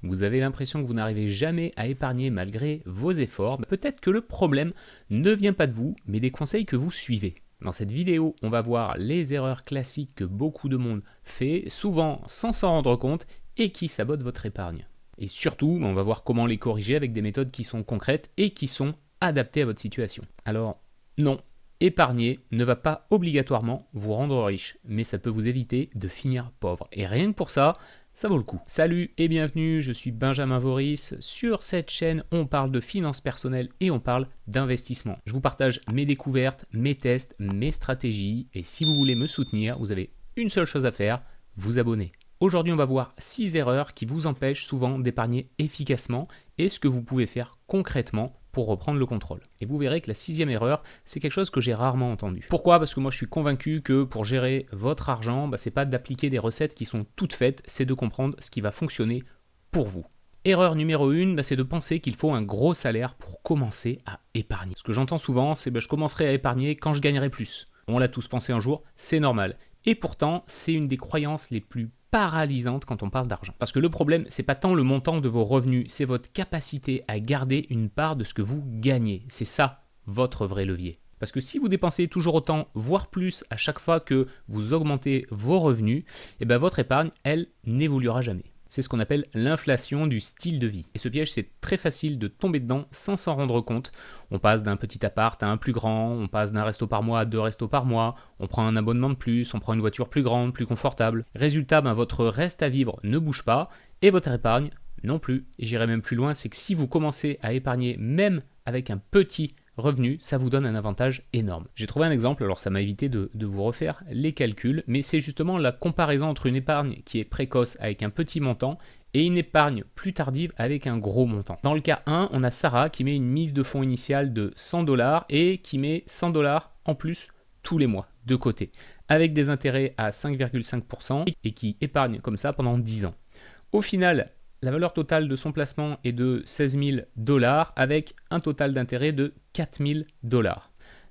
Vous avez l'impression que vous n'arrivez jamais à épargner malgré vos efforts. Peut-être que le problème ne vient pas de vous, mais des conseils que vous suivez. Dans cette vidéo, on va voir les erreurs classiques que beaucoup de monde fait, souvent sans s'en rendre compte, et qui sabotent votre épargne. Et surtout, on va voir comment les corriger avec des méthodes qui sont concrètes et qui sont adaptées à votre situation. Alors, non, épargner ne va pas obligatoirement vous rendre riche, mais ça peut vous éviter de finir pauvre. Et rien que pour ça, ça vaut le coup. Salut et bienvenue, je suis Benjamin Voris. Sur cette chaîne, on parle de finances personnelles et on parle d'investissement. Je vous partage mes découvertes, mes tests, mes stratégies. Et si vous voulez me soutenir, vous avez une seule chose à faire, vous abonner. Aujourd'hui, on va voir 6 erreurs qui vous empêchent souvent d'épargner efficacement et ce que vous pouvez faire concrètement pour reprendre le contrôle. Et vous verrez que la 6e erreur, c'est quelque chose que j'ai rarement entendu. Pourquoi ? Parce que moi je suis convaincu que pour gérer votre argent, c'est pas d'appliquer des recettes qui sont toutes faites, c'est de comprendre ce qui va fonctionner pour vous. Erreur numéro 1, c'est de penser qu'il faut un gros salaire pour commencer à épargner. Ce que j'entends souvent, c'est je commencerai à épargner quand je gagnerai plus. On l'a tous pensé un jour, c'est normal. Et pourtant, c'est une des croyances les plus paralysantes quand on parle d'argent. Parce que le problème, c'est pas tant le montant de vos revenus, c'est votre capacité à garder une part de ce que vous gagnez. C'est ça, votre vrai levier. Parce que si vous dépensez toujours autant, voire plus, à chaque fois que vous augmentez vos revenus, votre épargne, elle, n'évoluera jamais. C'est ce qu'on appelle l'inflation du style de vie. Et ce piège, c'est très facile de tomber dedans sans s'en rendre compte. On passe d'un petit appart à un plus grand, on passe d'un resto par mois à 2 restos par mois, on prend un abonnement de plus, on prend une voiture plus grande, plus confortable. Résultat, votre reste à vivre ne bouge pas et votre épargne non plus. Et j'irai même plus loin, c'est que si vous commencez à épargner même avec un petit revenu, ça vous donne un avantage énorme. J'ai trouvé un exemple, alors ça m'a évité de vous refaire les calculs, mais c'est justement la comparaison entre une épargne qui est précoce avec un petit montant et une épargne plus tardive avec un gros montant. Dans le cas 1, on a Sarah qui met une mise de fonds initiale de 100$ et qui met 100$ en plus tous les mois de côté, avec des intérêts à 5,5% et qui épargne comme ça pendant 10 ans. Au final, la valeur totale de son placement est de 16 000$ avec un total d'intérêt de 4 000$.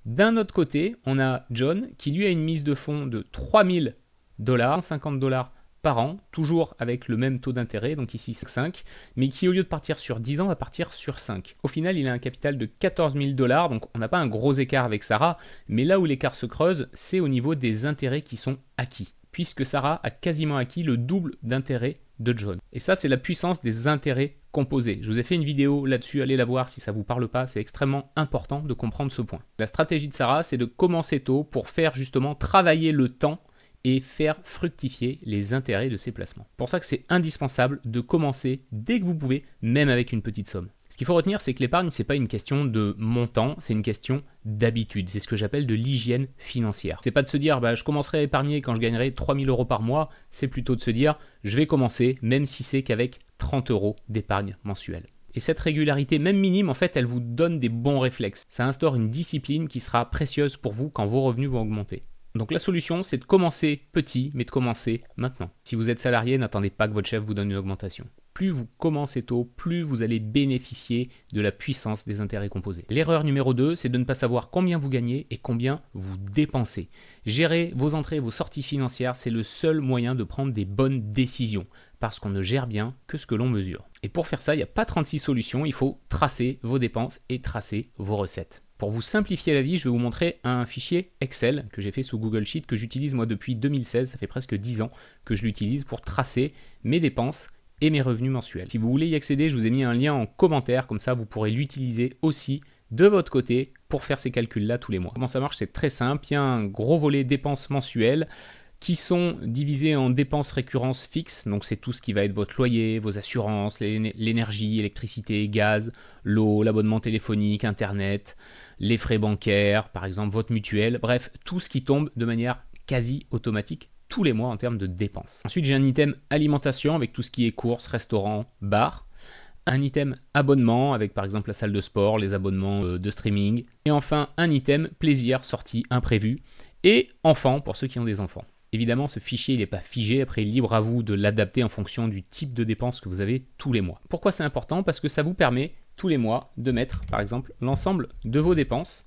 D'un autre côté, on a John qui lui a une mise de fonds de 3 000$, 150$ par an, toujours avec le même taux d'intérêt, donc ici 5, mais qui au lieu de partir sur 10 ans va partir sur 5. Au final, il a un capital de 14 000$, donc on n'a pas un gros écart avec Sarah, mais là où l'écart se creuse, c'est au niveau des intérêts qui sont acquis, puisque Sarah a quasiment acquis le double d'intérêt de John. Et ça, c'est la puissance des intérêts composés. Je vous ai fait une vidéo là-dessus, allez la voir si ça ne vous parle pas, c'est extrêmement important de comprendre ce point. La stratégie de Sarah, c'est de commencer tôt pour faire justement travailler le temps et faire fructifier les intérêts de ses placements. C'est pour ça que c'est indispensable de commencer dès que vous pouvez, même avec une petite somme. Ce qu'il faut retenir, c'est que l'épargne, ce n'est pas une question de montant, c'est une question d'habitude. C'est ce que j'appelle de l'hygiène financière. C'est pas de se dire, je commencerai à épargner quand je gagnerai 3 000€ par mois, c'est plutôt de se dire, je vais commencer, même si c'est qu'avec 30€ d'épargne mensuelle. Et cette régularité, même minime, en fait, elle vous donne des bons réflexes. Ça instaure une discipline qui sera précieuse pour vous quand vos revenus vont augmenter. Donc la solution, c'est de commencer petit, mais de commencer maintenant. Si vous êtes salarié, n'attendez pas que votre chef vous donne une augmentation. Plus vous commencez tôt, plus vous allez bénéficier de la puissance des intérêts composés. L'erreur numéro 2, c'est de ne pas savoir combien vous gagnez et combien vous dépensez. Gérer vos entrées et vos sorties financières, c'est le seul moyen de prendre des bonnes décisions, parce qu'on ne gère bien que ce que l'on mesure. Et pour faire ça, il n'y a pas 36 solutions, il faut tracer vos dépenses et tracer vos recettes. Pour vous simplifier la vie, je vais vous montrer un fichier Excel que j'ai fait sous Google Sheet, que j'utilise moi depuis 2016, ça fait presque 10 ans que je l'utilise pour tracer mes dépenses et mes revenus mensuels. Si vous voulez y accéder, je vous ai mis un lien en commentaire, comme ça vous pourrez l'utiliser aussi de votre côté pour faire ces calculs-là tous les mois. Comment ça marche ? C'est très simple, il y a un gros volet dépenses mensuelles qui sont divisés en dépenses récurrences fixes, donc c'est tout ce qui va être votre loyer, vos assurances, l'énergie, électricité, gaz, l'eau, l'abonnement téléphonique, internet, les frais bancaires, par exemple votre mutuelle, bref, tout ce qui tombe de manière quasi automatique tous les mois en termes de dépenses. Ensuite, j'ai un item alimentation avec tout ce qui est courses, restaurants, bars, un item abonnement avec par exemple la salle de sport, les abonnements de streaming, et enfin un item plaisir, sortie, imprévu, et enfants pour ceux qui ont des enfants. Évidemment, ce fichier il n'est pas figé, après libre à vous de l'adapter en fonction du type de dépenses que vous avez tous les mois. Pourquoi c'est important ? Parce que ça vous permet tous les mois de mettre par exemple l'ensemble de vos dépenses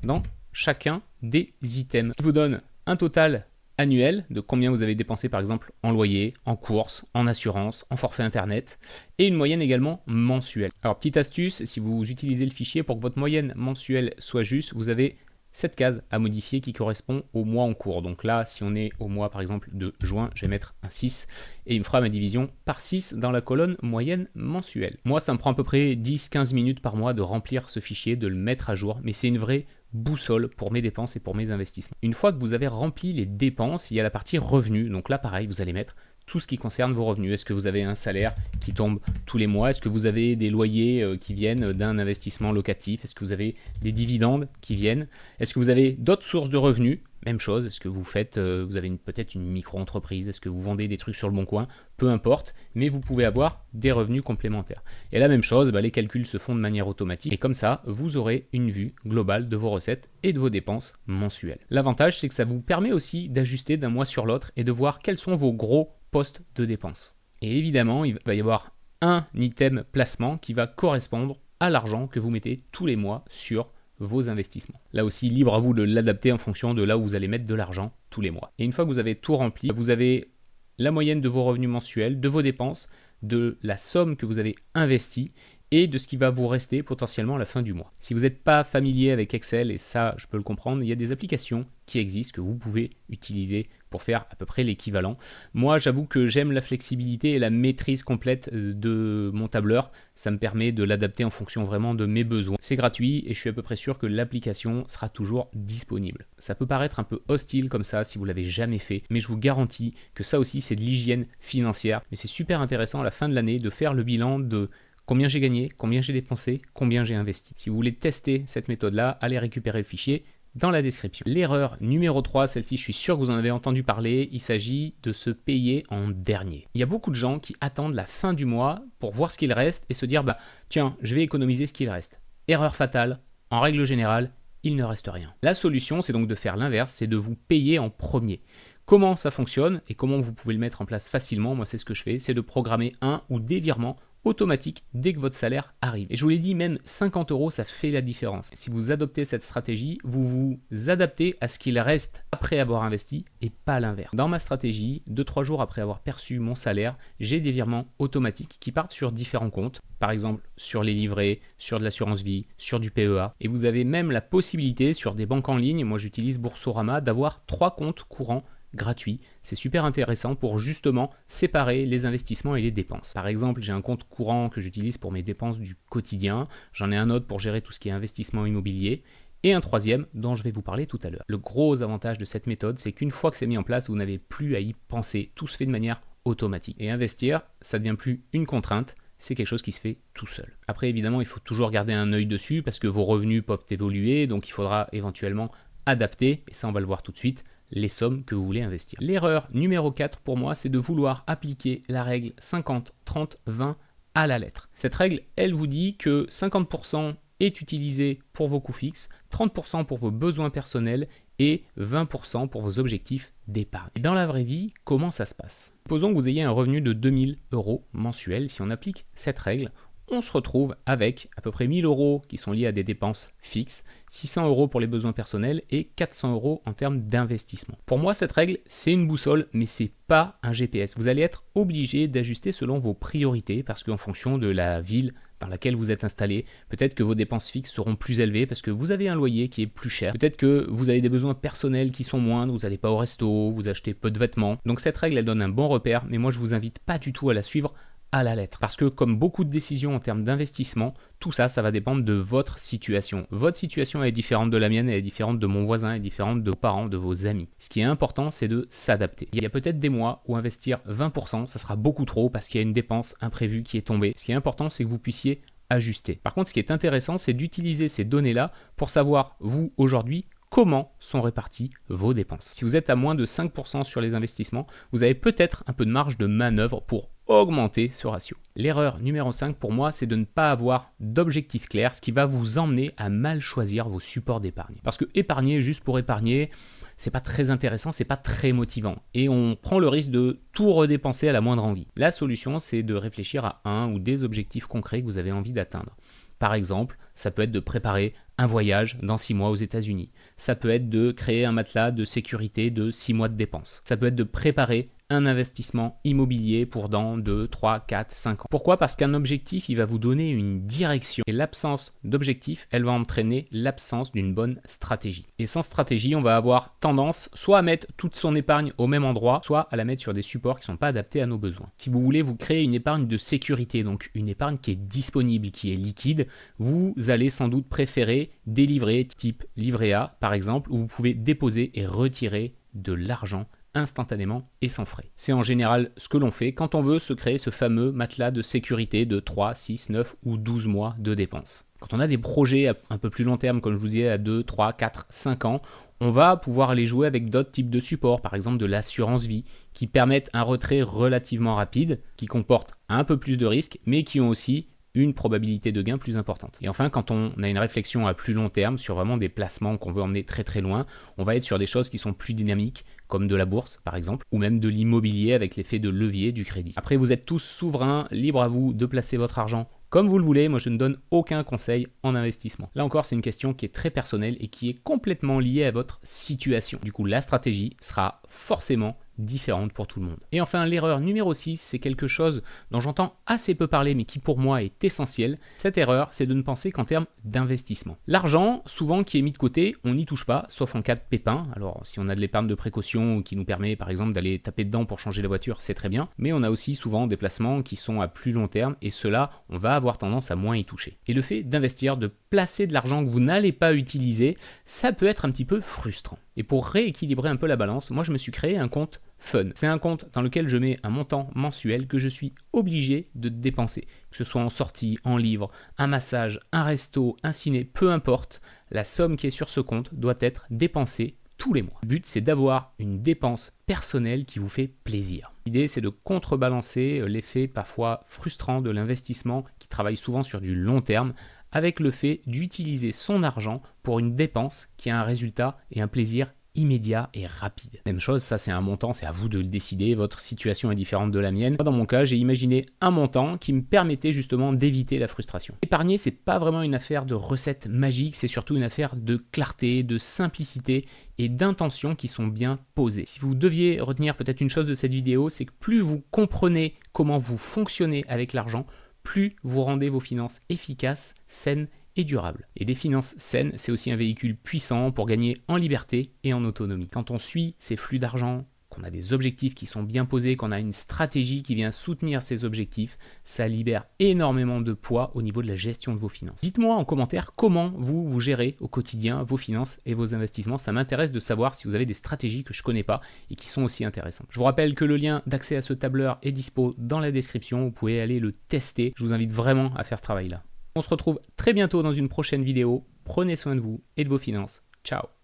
dans chacun des items. Ce qui vous donne un total annuel de combien vous avez dépensé par exemple en loyer, en courses, en assurance, en forfait internet et une moyenne également mensuelle. Alors petite astuce, si vous utilisez le fichier pour que votre moyenne mensuelle soit juste, vous avez cette case à modifier qui correspond au mois en cours. Donc là, si on est au mois par exemple de juin, je vais mettre un 6 et il me fera ma division par 6 dans la colonne moyenne mensuelle. Moi, ça me prend à peu près 10-15 minutes par mois de remplir ce fichier, de le mettre à jour, mais c'est une vraie boussole pour mes dépenses et pour mes investissements. Une fois que vous avez rempli les dépenses, il y a la partie revenus. Donc là, pareil, vous allez mettre tout ce qui concerne vos revenus. Est-ce que vous avez un salaire qui tombe tous les mois? Est-ce que vous avez des loyers qui viennent d'un investissement locatif? Est-ce que vous avez des dividendes qui viennent? Est-ce que vous avez d'autres sources de revenus? Même chose, est-ce que vous faites, vous avez peut-être une micro-entreprise? Est-ce que vous vendez des trucs sur le bon coin? Peu importe, mais vous pouvez avoir des revenus complémentaires. Et la même chose, les calculs se font de manière automatique et comme ça, vous aurez une vue globale de vos recettes et de vos dépenses mensuelles. L'avantage, c'est que ça vous permet aussi d'ajuster d'un mois sur l'autre et de voir quels sont vos gros postes de dépenses. Et évidemment, il va y avoir un item placement qui va correspondre à l'argent que vous mettez tous les mois sur vos investissements. Là aussi, libre à vous de l'adapter en fonction de là où vous allez mettre de l'argent tous les mois. Et une fois que vous avez tout rempli, vous avez la moyenne de vos revenus mensuels, de vos dépenses, de la somme que vous avez investie et de ce qui va vous rester potentiellement à la fin du mois. Si vous n'êtes pas familier avec Excel, et ça je peux le comprendre, il y a des applications qui existent que vous pouvez utiliser pour faire à peu près l'équivalent. Moi j'avoue que j'aime la flexibilité et la maîtrise complète de mon tableur. Ça me permet de l'adapter en fonction vraiment de mes besoins. C'est gratuit et je suis à peu près sûr que l'application sera toujours disponible. Ça peut paraître un peu hostile comme ça si vous ne l'avez jamais fait, mais je vous garantis que ça aussi c'est de l'hygiène financière. Mais c'est super intéressant à la fin de l'année de faire le bilan de combien j'ai gagné, combien j'ai dépensé, combien j'ai investi. Si vous voulez tester cette méthode-là, allez récupérer le fichier dans la description. L'erreur numéro 3, celle-ci je suis sûr que vous en avez entendu parler, il s'agit de se payer en dernier. Il y a beaucoup de gens qui attendent la fin du mois pour voir ce qu'il reste et se dire tiens, je vais économiser ce qu'il reste. Erreur fatale, en règle générale, il ne reste rien. La solution, c'est donc de faire l'inverse, c'est de vous payer en premier. Comment ça fonctionne et comment vous pouvez le mettre en place facilement, moi c'est ce que je fais, c'est de programmer un ou des virements automatique dès que votre salaire arrive. Et je vous l'ai dit, même 50 €, ça fait la différence. Si vous adoptez cette stratégie, vous vous adaptez à ce qu'il reste après avoir investi et pas l'inverse. Dans ma stratégie, 2-3 jours après avoir perçu mon salaire, j'ai des virements automatiques qui partent sur différents comptes. Par exemple, sur les livrets, sur de l'assurance vie, sur du PEA. Et vous avez même la possibilité sur des banques en ligne, moi j'utilise Boursorama, d'avoir 3 comptes courants gratuit. C'est super intéressant pour justement séparer les investissements et les dépenses. Par exemple, j'ai un compte courant que j'utilise pour mes dépenses du quotidien, j'en ai un autre pour gérer tout ce qui est investissement immobilier, et un troisième dont je vais vous parler tout à l'heure. Le gros avantage de cette méthode, c'est qu'une fois que c'est mis en place, vous n'avez plus à y penser. Tout se fait de manière automatique. Et investir, ça ne devient plus une contrainte, c'est quelque chose qui se fait tout seul. Après, évidemment, il faut toujours garder un œil dessus parce que vos revenus peuvent évoluer, donc il faudra éventuellement adapter, et ça on va le voir tout de suite, les sommes que vous voulez investir. L'erreur numéro 4 pour moi, c'est de vouloir appliquer la règle 50-30-20 à la lettre. Cette règle, elle vous dit que 50% est utilisé pour vos coûts fixes, 30% pour vos besoins personnels et 20% pour vos objectifs d'épargne. Et dans la vraie vie, comment ça se passe? Supposons que vous ayez un revenu de 2000 € mensuel. Si on applique cette règle, on se retrouve avec à peu près 1000 € qui sont liés à des dépenses fixes, 600 € pour les besoins personnels et 400 € en termes d'investissement. Pour moi, cette règle, c'est une boussole, mais c'est pas un GPS. Vous allez être obligé d'ajuster selon vos priorités parce qu'en fonction de la ville dans laquelle vous êtes installé, peut-être que vos dépenses fixes seront plus élevées parce que vous avez un loyer qui est plus cher. Peut-être que vous avez des besoins personnels qui sont moindres, vous n'allez pas au resto, vous achetez peu de vêtements. Donc cette règle, elle donne un bon repère, mais moi je vous invite pas du tout à la suivre à la lettre. Parce que comme beaucoup de décisions en termes d'investissement, tout ça, ça va dépendre de votre situation. Votre situation est différente de la mienne, elle est différente de mon voisin, elle est différente de vos parents, de vos amis. Ce qui est important, c'est de s'adapter. Il y a peut-être des mois où investir 20%, ça sera beaucoup trop parce qu'il y a une dépense imprévue qui est tombée. Ce qui est important, c'est que vous puissiez ajuster. Par contre, ce qui est intéressant, c'est d'utiliser ces données-là pour savoir, vous, aujourd'hui, comment sont réparties vos dépenses. Si vous êtes à moins de 5% sur les investissements, vous avez peut-être un peu de marge de manœuvre pour augmenter ce ratio. L'erreur numéro 5 pour moi, c'est de ne pas avoir d'objectif clair, ce qui va vous emmener à mal choisir vos supports d'épargne. Parce que épargner juste pour épargner, c'est pas très intéressant, c'est pas très motivant. Et on prend le risque de tout redépenser à la moindre envie. La solution, c'est de réfléchir à un ou des objectifs concrets que vous avez envie d'atteindre. Par exemple, ça peut être de préparer un voyage dans 6 mois aux États-Unis. Ça peut être de créer un matelas de sécurité de 6 mois de dépenses. Ça peut être de préparer un investissement immobilier pour dans 2, 3, 4, 5 ans. Pourquoi? Parce qu'un objectif, il va vous donner une direction. Et l'absence d'objectif, elle va entraîner l'absence d'une bonne stratégie. Et sans stratégie, on va avoir tendance soit à mettre toute son épargne au même endroit, soit à la mettre sur des supports qui ne sont pas adaptés à nos besoins. Si vous voulez vous créer une épargne de sécurité, donc une épargne qui est disponible, qui est liquide, vous allez sans doute préférer des livrets type livret A, par exemple, où vous pouvez déposer et retirer de l'argent instantanément et sans frais. C'est en général ce que l'on fait quand on veut se créer ce fameux matelas de sécurité de 3, 6, 9 ou 12 mois de dépenses. Quand on a des projets un peu plus long terme, comme je vous disais, à 2, 3, 4, 5 ans, on va pouvoir les jouer avec d'autres types de supports, par exemple de l'assurance vie, qui permettent un retrait relativement rapide, qui comportent un peu plus de risques, mais qui ont aussi une probabilité de gain plus importante. Et enfin, quand on a une réflexion à plus long terme sur vraiment des placements qu'on veut emmener très très loin, on va être sur des choses qui sont plus dynamiques, comme de la bourse par exemple, ou même de l'immobilier avec l'effet de levier du crédit. Après, vous êtes tous souverains, libre à vous de placer votre argent comme vous le voulez. Moi, je ne donne aucun conseil en investissement. Là encore, c'est une question qui est très personnelle et qui est complètement liée à votre situation. Du coup, la stratégie sera forcément différente pour tout le monde. Et enfin, l'erreur numéro 6, c'est quelque chose dont j'entends assez peu parler, mais qui pour moi est essentiel. Cette erreur, c'est de ne penser qu'en termes d'investissement. L'argent, souvent qui est mis de côté, on n'y touche pas, sauf en cas de pépin. Alors, si on a de l'épargne de précaution qui nous permet, par exemple, d'aller taper dedans pour changer la voiture, c'est très bien. Mais on a aussi souvent des placements qui sont à plus long terme, et ceux-là, on va avoir tendance à moins y toucher. Et le fait d'investir, de placer de l'argent que vous n'allez pas utiliser, ça peut être un petit peu frustrant. Et pour rééquilibrer un peu la balance, moi je me suis créé un compte fun. C'est un compte dans lequel je mets un montant mensuel que je suis obligé de dépenser. Que ce soit en sortie, en livres, un massage, un resto, un ciné, peu importe, la somme qui est sur ce compte doit être dépensée tous les mois. Le but, c'est d'avoir une dépense personnelle qui vous fait plaisir. L'idée, c'est de contrebalancer l'effet parfois frustrant de l'investissement qui travaille souvent sur du long terme avec le fait d'utiliser son argent pour une dépense qui a un résultat et un plaisir immédiat et rapide. Même chose, ça c'est un montant, c'est à vous de le décider, votre situation est différente de la mienne. Dans mon cas, j'ai imaginé un montant qui me permettait justement d'éviter la frustration. Épargner, c'est pas vraiment une affaire de recette magique, c'est surtout une affaire de clarté, de simplicité et d'intentions qui sont bien posées. Si vous deviez retenir peut-être une chose de cette vidéo, c'est que plus vous comprenez comment vous fonctionnez avec l'argent, plus vous rendez vos finances efficaces, saines et durables. Et des finances saines, c'est aussi un véhicule puissant pour gagner en liberté et en autonomie. Quand on suit ces flux d'argent, qu'on a des objectifs qui sont bien posés, qu'on a une stratégie qui vient soutenir ces objectifs, ça libère énormément de poids au niveau de la gestion de vos finances. Dites-moi en commentaire comment vous gérez au quotidien vos finances et vos investissements. Ça m'intéresse de savoir si vous avez des stratégies que je ne connais pas et qui sont aussi intéressantes. Je vous rappelle que le lien d'accès à ce tableur est dispo dans la description. Vous pouvez aller le tester. Je vous invite vraiment à faire ce travail-là. On se retrouve très bientôt dans une prochaine vidéo. Prenez soin de vous et de vos finances. Ciao!